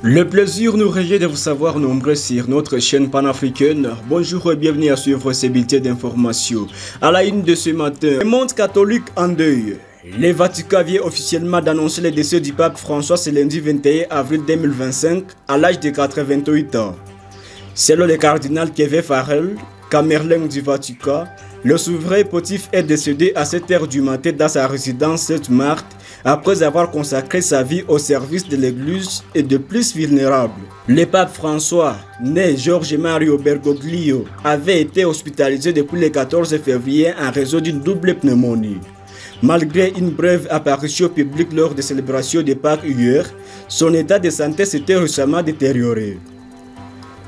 Le plaisir nous revient de vous savoir nombreux sur notre chaîne panafricaine. Bonjour et bienvenue à suivre ces bulletins d'information. À la une de ce matin, le monde catholique en deuil. Le Vatican vient officiellement d'annoncer le décès du pape François ce lundi 21 avril 2025 à l'âge de 88 ans. Selon le cardinal Kevin Farrell, Camerlin du Vatican, le souverain pontife est décédé à 7 h du matin dans sa résidence Sainte-Marthe après avoir consacré sa vie au service de l'Église et de plus vulnérables. Le pape François, né Jorge Mario Bergoglio, avait été hospitalisé depuis le 14 février en raison d'une double pneumonie. Malgré une brève apparition publique lors des célébrations de Pâques hier, son état de santé s'était récemment détérioré.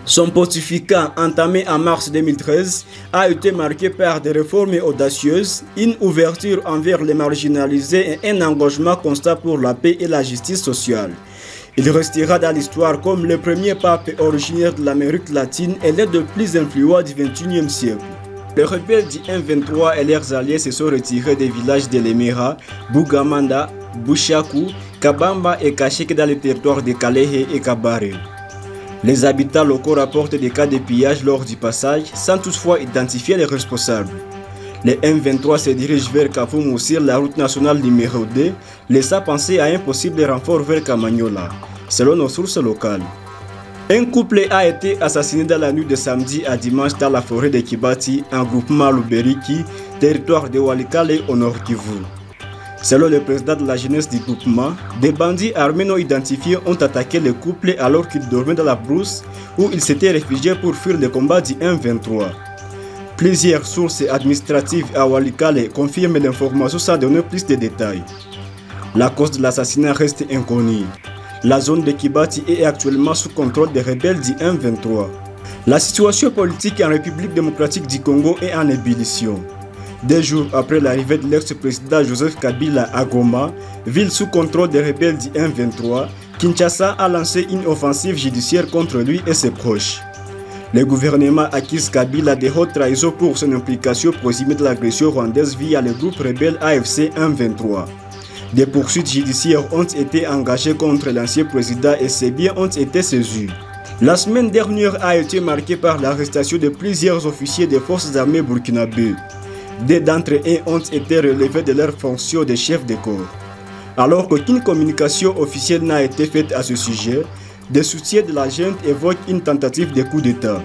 Son pontificat, entamé en mars 2013, a été marqué par des réformes audacieuses, une ouverture envers les marginalisés et un engagement constant pour la paix et la justice sociale. Il restera dans l'histoire comme le premier pape originaire de l'Amérique latine et l'un des plus influents du XXIe siècle. Les rebelles du M23 et leurs alliés se sont retirés des villages de Lemera, Bougamanda, Bouchakou, Kabamba et Kacheke dans le territoire de Kalehe et Kabare. Les habitants locaux rapportent des cas de pillage lors du passage, sans toutefois identifier les responsables. Les M23 se dirigent vers Kafoum sur la route nationale numéro 2, laissant penser à un possible renfort vers Kamanyola, selon nos sources locales. Un couple a été assassiné dans la nuit de samedi à dimanche dans la forêt de Kibati, en groupement Luberiki, territoire de Walikale au Nord Kivu. Selon le président de la jeunesse du groupement, des bandits armés non identifiés ont attaqué le couple alors qu'ils dormaient dans la brousse où ils s'étaient réfugiés pour fuir le combat du M23. Plusieurs sources administratives à Walikale confirment l'information sans donner plus de détails. La cause de l'assassinat reste inconnue. La zone de Kibati est actuellement sous contrôle des rebelles du M23. La situation politique en République démocratique du Congo est en ébullition. 2 jours après l'arrivée de l'ex-président Joseph Kabila à Goma, ville sous contrôle des rebelles du M23, Kinshasa a lancé une offensive judiciaire contre lui et ses proches. Le gouvernement accuse Kabila de haute trahison pour son implication présumée de l'agression rwandaise via le groupe rebelle AFC M23. Des poursuites judiciaires ont été engagées contre l'ancien président et ses biens ont été saisis. La semaine dernière a été marquée par l'arrestation de plusieurs officiers des forces armées burkinabées. 2 d'entre eux ont été relevés de leurs fonctions de chef de corps. Alors qu'aucune communication officielle n'a été faite à ce sujet, des soutiens de la junte évoquent une tentative de coup d'État.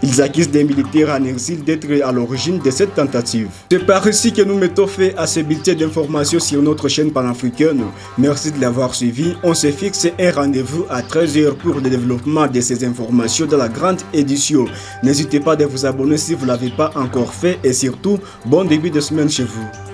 Ils accusent des militaires en exil d'être à l'origine de cette tentative. C'est par ici que nous mettons fin à ce bulletin d'information sur notre chaîne panafricaine. Merci de l'avoir suivi. On se fixe un rendez-vous à 13 h pour le développement de ces informations dans la grande édition. N'hésitez pas à vous abonner si vous ne l'avez pas encore fait et surtout, bon début de semaine chez vous.